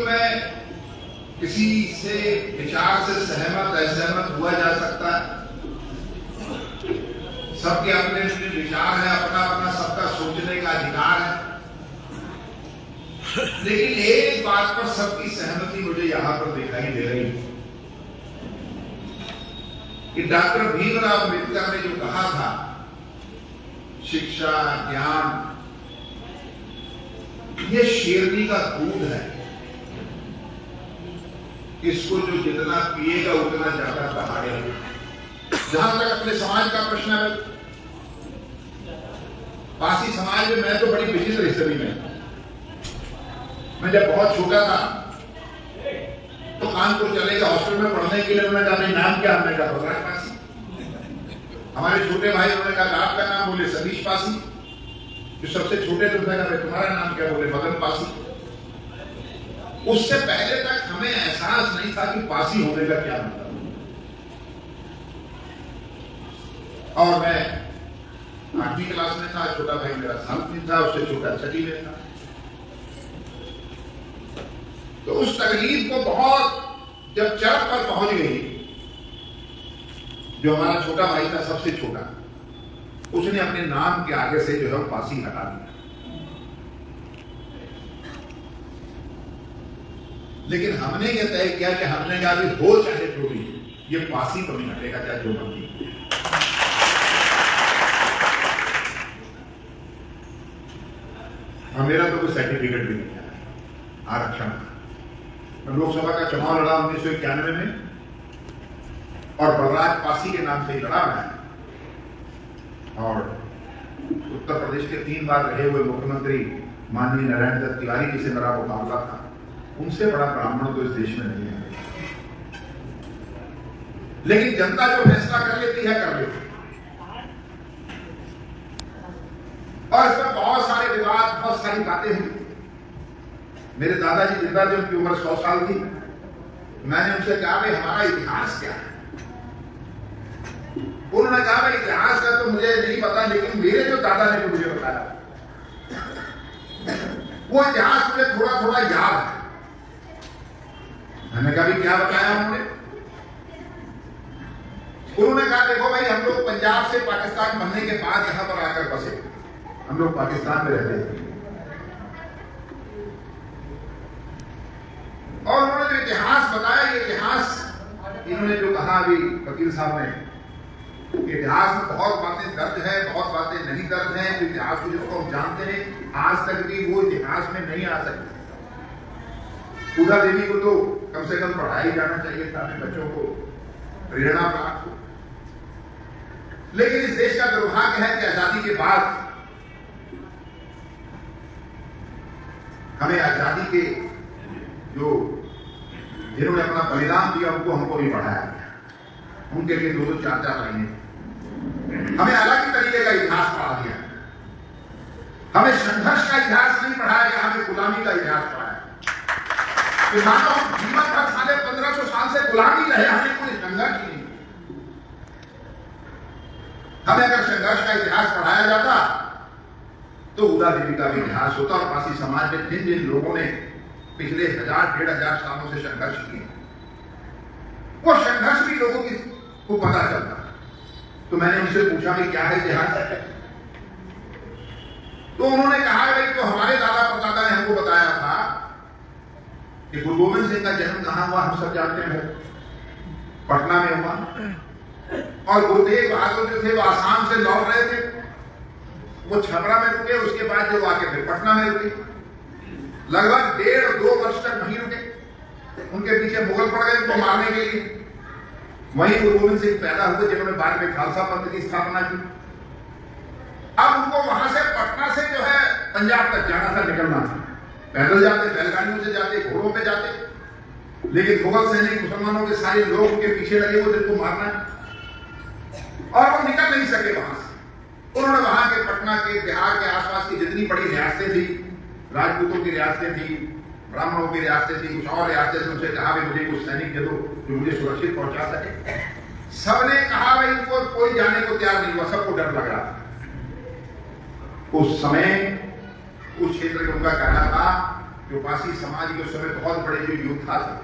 में किसी से विचार से सहमत असहमत हुआ जा सकता है। सबके अपने अपने विचार है, अपना अपना सबका सोचने का अधिकार है। लेकिन एक बात पर सबकी सहमति मुझे यहां पर दिखाई दे रही है कि डॉक्टर भीमराव अम्बेडकर ने जो कहा था, शिक्षा ज्ञान ये शेरनी का दूध है, इसको जो जितना पिएगा उतना ज्यादा दहाड़ेगा। जहां तक अपने समाज का प्रश्न है, पासी समाज में मैं तो बड़ी विचित्र स्थिति में। मैं जब बहुत छोटा था तो कानपुर चले गए हॉस्टल में पढ़ने के लिए। उन्होंने कहा नाम क्या? हमने कहा बलराज पासी। हमारे छोटे भाई उन्होंने कहा आपका नाम? बोले सतीश पासी। जो सबसे छोटे थे उन्होंने कहा तुम्हारा नाम क्या? बोले मदन पासी। उससे पहले तक हमें एहसास नहीं था कि पासी होने का क्या मतलब। और मैं 8वीं क्लास में था, छोटा भाई मेरा 7वीं था, उससे छोटा 6वीं में था। तो उस तकलीफ को बहुत जब चरम पर पहुंच गई, जो हमारा छोटा भाई था सबसे छोटा, उसने अपने नाम के आगे से जो है पासी हटा दिया। लेकिन हमने यह तय किया कि हमने कहा भी हो चाहे जो भी, ये पासी तो नहीं हटेगा, चाहे जो मर्जी। मेरा तो कोई सर्टिफिकेट भी नहीं है आरक्षण। मैं लोकसभा का चुनाव लड़ा 1991 में और बलराज पासी के नाम से ही लड़ा मैं। और उत्तर प्रदेश के 3 बार रहे हुए मुख्यमंत्री माननीय नारायण दत्त तिवारी जी से मेरा मुकाबला था। उनसे बड़ा ब्राह्मण तो इस देश में नहीं है। लेकिन जनता जो फैसला कर लेती है कर लेती है। और इसमें बहुत सारे विवाद, बहुत सारी बातें हुई। मेरे दादाजी जिंदा थे, उनकी उम्र 100 साल थी। मैंने उनसे कहा भाई हमारा इतिहास क्या है? उन्होंने कहा भाई इतिहास का तो मुझे नहीं पता, लेकिन मेरे जो दादा ने मुझे बताया वो इतिहास मुझे थोड़ा थोड़ा याद है। मैंने कहा भी क्या बताया उन्होंने कहा देखो भाई हम लोग पंजाब से पाकिस्तान बनने के बाद यहां पर आकर बसे। हम लोग पाकिस्तान में रहते थे। और उन्होंने जो इतिहास बताया, ये इतिहास इन्होंने जो कहा अभी वकील साहब ने, इतिहास में बहुत बातें दर्ज है, बहुत बातें नहीं दर्ज हैं। इतिहास को जिसको हम जानते हैं आज तक भी वो इतिहास में नहीं आ सकते। पूजा देवी को तो कम से कम पढ़ाया जाना चाहिए था, अपने बच्चों को प्रेरणा प्राप्त हो। लेकिन इस देश का दुर्भाग्य है कि आजादी के बाद हमें आजादी के जो जिन्होंने अपना बलिदान दिया उनको हमको नहीं पढ़ाया गया। उनके लिए 2-4 महीने हमें अलग ही तरीके का इतिहास पढ़ा दिया। हमें संघर्ष का इतिहास नहीं पढ़ाया गया, हमें गुलामी का इतिहास पढ़ाया। मानो हम जीवन भर 1500 साल से गुलामी रहे, हमें कोई संघर्ष नहीं। हमें अगर संघर्ष का इतिहास पढ़ाया जाता तो उदा देवी का भी इतिहास होता और पासी समाज में जिन जिन लोगों ने पिछले 1000-1500 सालों से संघर्ष किए, वो संघर्ष भी लोगों को पता चलता। तो मैंने उनसे पूछा कि क्या है इतिहास? तो उन्होंने कहा भाई तो हमारे दादा परदादा ने हमको बताया था कि गुरु गोविंद सिंह का जन्म कहां हुआ, हम सब जानते हैं, पटना में हुआ। और गुरुदेव बहादुर जो थे वो आसाम से लौट रहे थे, वो छपरा में रुके, उसके बाद जो आके फिर पटना में रुके। लगभग 1.5-2 वर्ष तक वहीं रुके। उनके पीछे मुगल पड़ गए उनको मारने के लिए। वहीं गुरु गोविंद सिंह पैदा हुए जिन्होंने बाद में खालसा पंथ की स्थापना की। अब उनको वहां से पटना से जो है पंजाब तक जाना था, निकलना था। पैदल जाते, बैलगाड़ियों से जाते, घोड़ों पे जाते। लेकिन मुगल सैनिक मुसलमानों के सारे लोग उनके पीछे लगे हुए जिनको मारना है, और वो निकल नहीं सके वहां से। उन्होंने वहां के पटना के, बिहार के आसपास की जितनी बड़ी रियासतें थी, राजपूतों की रियासतें थी, ब्राह्मणों की रियासतें थी, कुछ और रियासतें थी, उनसे कहा मुझे कुछ सैनिक दे दो जो मुझे सुरक्षित पहुंचा सके। सबने कहा भाई उनको कोई जाने को तैयार नहीं हुआ, सबको डर लग रहा था। उस समय उस क्षेत्र में उनका कहना था जो पासी समाज के उस समय बहुत बड़े जो योद्धा थे,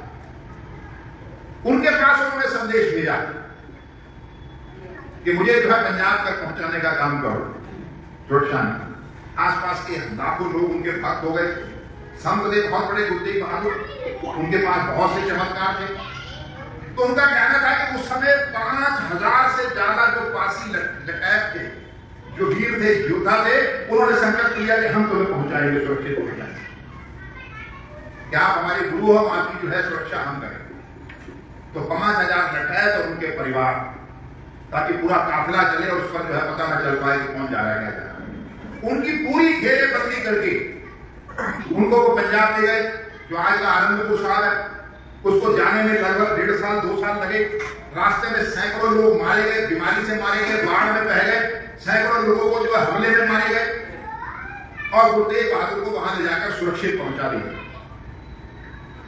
उनके पास उन्होंने संदेश भेजा कि मुझे जो है पंजाब तक पहुंचाने का काम करो। सुरक्षा ने आसपास के लाखों लोग उनके भक्त हो गए। संत थे बहुत बड़े, गुरुदेव बहादुर, उनके पास बहुत से चमत्कार थे। तो उनका कहना था कि उस समय 5000 से ज्यादा जो पासी डकैत थे, जो वीर थे, योद्धा थे, उन्होंने संकल्प लिया कि हम तुम्हें पहुंचाएंगे, सुरक्षित पहुंचाएंगे। क्या आप हमारे गुरु हो, आपकी जो है सुरक्षा हम करेंगे। तो 5000 डकैत और उनके परिवार, ताकि पूरा काफिला चले और उस पर जो है पता न चल पाए कि कौन जा रहा है, क्या जा रहा है। उनकी पूरी घेरेबंदी करके उनको वो पंजाब ले गए, जो आज का आनंदपुर साहब है। उसको जाने में लगभग 1.5 साल 2 साल लगे। रास्ते में सैकड़ों लोग मारे गए, बीमारी से मारे गए, बाढ़ में बह गए, सैकड़ों लोगों को जो हमले में मारे गए, और गुरुदेव बहादुर को वहां ले जाकर सुरक्षित पहुंचा दिया।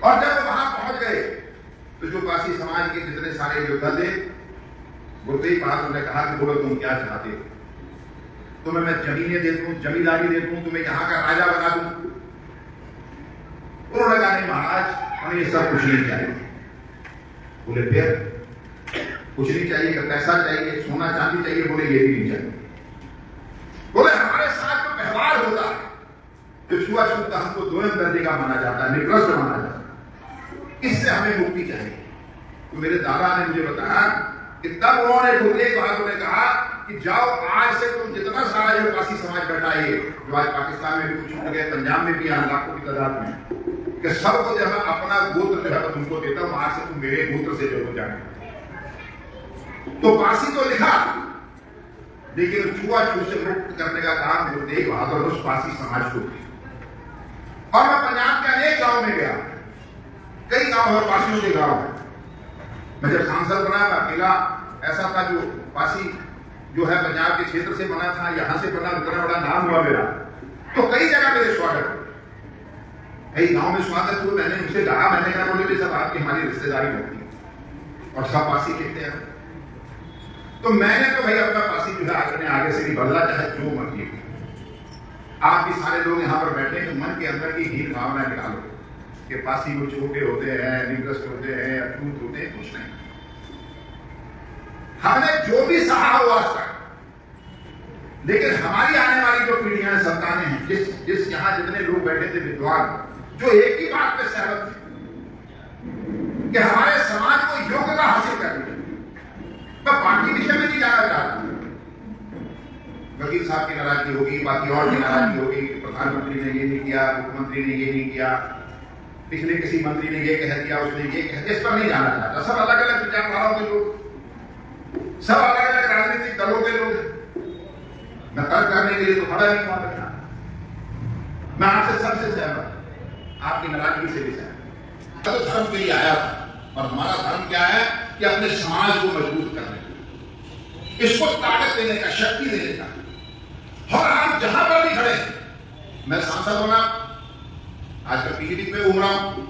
और जब वहां पहुंच गए तो जो पासी समाज के जितने सारे योद्धा थे, गुरुदेव बहादुर ने कहा कि बोलो तुम क्या चाहते हो, तुम्हें मैं जमीनें दे दूं, जमींदारी दे दूं, तुम्हें यहाँ का राजा बना दूं। उन्होंने कहा नहीं महाराज, हमें ये सब कुछ नहीं चाहिए। बोले फिर कुछ नहीं चाहिए, पैसा चाहिए, सोना चांदी चाहिए? बोले ये भी नहीं चाहिए। बोले हमारे साथ जो व्यवहार होता है, जो छुआछूत का हमको 2 दर्जे का माना जाता है, निकृष्ट माना जाता है, इससे हमें मुक्ति चाहिए। तो मेरे दादा ने मुझे बताया कि तब उन्होंने गुरुदेव बहादुर ने कहा कि जाओ, आज से तुम जितना सारा जो पासी समाज बैठा है, जो आज पाकिस्तान में भी कुछ छूट गए, पंजाब में भी यहाँ लाखों की तादाद में, कि सबको जो है अपना गोत्र जो है तुमको देता हूं, आज से तुम मेरे गोत्र से जो हो जाए। तो पासी तो लिखा, लेकिन छुआछूत से मुक्त करने का काम गुरुदेव बहादुर उस पासी समाज को किया। और मैं पंजाब के अनेक गांव में गया, कई गांव और पासियों के गांव है। मैं जब सांसद बना, मैं अकेला ऐसा था जो पासी जो है पंजाब के क्षेत्र से बना था, यहां से बना, इतना बड़ा नाम हुआ मेरा। तो कई जगह मेरे स्वागत, कई गांव में स्वागत हुआ। मैंने उनसे कहा, मैंने कहा बोले सब आपकी हमारी रिश्तेदारी होती है और सब पासी कहते हैं। तो मैंने तो भाई अपना पासी जो है अपने आगे से नहीं बदला, चाहे जो मर्जी। आप भी सारे लोग यहाँ पर बैठे तो मन के अंदर की हीन भावना निकालो कि पासी वो छोटे होते हैं, निकृष्ट होते हैं, अछूत होते हैं, कुछ नहीं। हमने जो भी सहा हो आज तक, लेकिन हमारी आने वाली जो पीढ़ियां संतानें हैं, जिस यहाँ जितने लोग बैठे थे विद्वान, जो एक ही बात पे सहमत थे कि हमारे समाज को योग्यता हासिल करनी है। मैं बाकी विषय में नहीं जाना चाहता। वकील साहब की नाराजगी होगी, बाकी और की नाराजगी होगी, प्रधानमंत्री ने ये नहीं किया, मुख्यमंत्री ने ये नहीं किया, पिछले किसी मंत्री ने ये कह दिया, उसने ये कह दिया, इस पर नहीं जाना चाहता। सब अलग अलग विचारधाराओं के लोग, सब अलग अलग राजनीतिक दलों के लोग। मैं तर्क करने के लिए तो खड़ा नहीं हुआ। मैं आपसे सबसे सहमत, आपकी नाराजगी से भी सहमत। तो धर्म के लिए आया था, और हमारा धर्म क्या है कि अपने समाज को मजबूत करने का, इसको ताकत देने का, शक्ति देने का। और हम जहां पर भी खड़े, मैं सांसद बना, आजकल पीजीडी में घूम रहा हूं,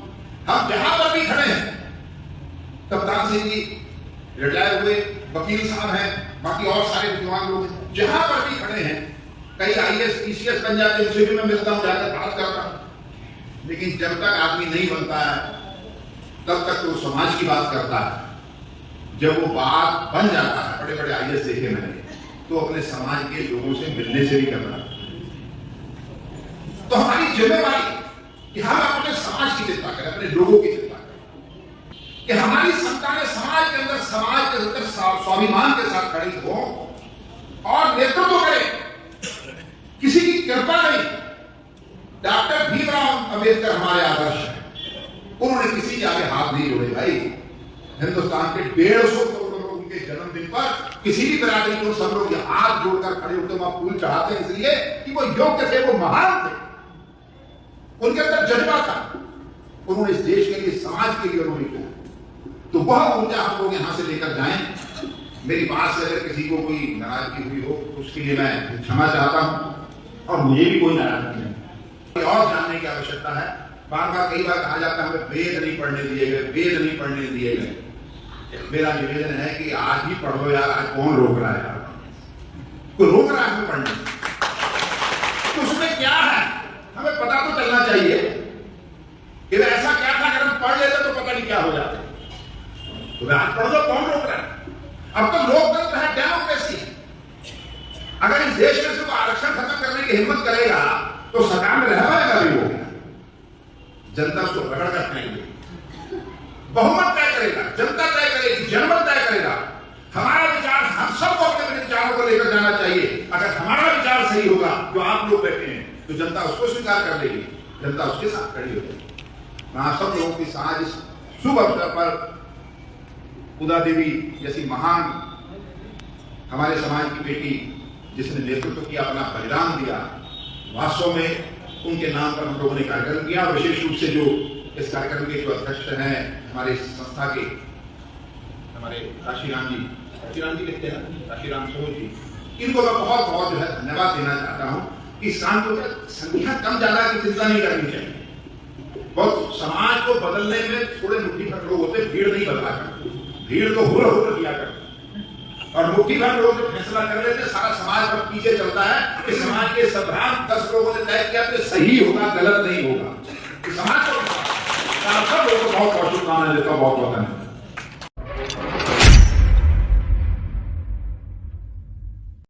हम जहां पर भी खड़े हैं, कप्तान सिंह जी रिटायर हुए, वकील साहब हैं, बाकी और सारे विद्वान लोग जहां पर भी खड़े हैं, कई IAS PCS बन जाते हैं, उनसे भी मैं मिलता हूं, जाकर बात करता हूं। लेकिन जब तक आदमी नहीं बनता है, तब तक तो समाज की बात करता है। जब वो बात बन जाता है, बड़े बड़े IAS देखे मैंने, तो अपने समाज के लोगों से मिलने से भी करना। तो हमारी जिम्मेवारी कि हम अपने समाज की चिंता करें, अपने लोगों की चिंता करें, कि हमारी संतानें समाज के अंदर स्वाभिमान के साथ खड़ी हो और नेतृत्व करें। किसी की कृपा नहीं। डॉक्टर भीमराव अंबेडकर हमारे आदर्श हैं, उन्होंने किसी के आगे हाथ नहीं जोड़े। भाई हिंदुस्तान के 150 करोड़ लोगों के जन्मदिन पर किसी भी बिरादरी को सब लोग हाथ जोड़कर खड़े होते, वहां फूल चढ़ाते हैं, इसलिए कि वो योग्य थे, वो महान थे, उनके अंदर जज्बा था, उन्होंने इस देश के लिए, समाज के लिए उन्होंने किया। तो वह ऊर्जा हम लोग यहां से लेकर जाएं। मेरी बात से अगर किसी को कोई नाराजगी हुई हो, उसके लिए मैं क्षमा चाहता हूं, और मुझे भी कोई नाराजगी नहीं। और जानने की आवश्यकता है। बार बार कई बार कहा जाता है हमें वेद नहीं पढ़ने दिए गए, वेद नहीं पढ़ने दिए गए। मेरा निवेदन है कि आज ही पढ़ लो यार, आज कौन रोक रहा है यार? कोई रोक रहा है हमें पढ़ने? तो उसमें क्या है, हमें पता तो चलना चाहिए। तुम्हें आज पढ़ दो, कौन रोक रहा है? अब तो लोकतंत्र है, डेमोक्रेसी है। अगर इस देश में से वो आरक्षण खत्म करने की हिम्मत करेगा तो सरकार में रह पाएगा भी वो? जनता उसको पकड़ कर खाएंगे, बहुमत तय करेगा, जनता तय करेगी, जनमत तय करेगा। हमारा विचार, हम सबको अपने विचारों को लेकर जाना चाहिए। अगर हमारा विचार सही होगा, जो आप लोग बैठे हैं, तो जनता उसको स्वीकार कर लेगी, जनता उसके साथ खड़ी हो जाएगी। मैं आप सब लोगों के साथ इस शुभ अवसर पर उदा देवी जैसी महान हमारे समाज की बेटी जिसने नेतृत्व किया, अपना बलिदान दिया, वास्तव में उनके नाम पर हम लोगों ने कार्यक्रम किया। और विशेष रूप से जो इस कार्यक्रम के जो अध्यक्ष हैं हमारे संस्था के, हमारे काशीराम जी लिखते हैं, काशीराम सोच जी, इनको मैं बहुत बहुत जो है धन्यवाद देना चाहता हूँ। इस काम को संख्या कम ज्यादा की चिंता नहीं करनी चाहिए। बहुत समाज को बदलने में थोड़े मुट्ठी भर लोग होते, भीड़ नहीं बदला करते, भीड़ तो हुर किया करते, और मुट्ठी भर लोग जो फैसला कर लेते, सारा समाज पर पीछे चलता है कि समाज के सभ्रांत 10 लोगों ने तय किया कि सही होगा, गलत नहीं होगा। समाज को सब लोगों को बहुत बहुत शुभकामनाएं देता हूँ, बहुत बहुत धन्यवाद।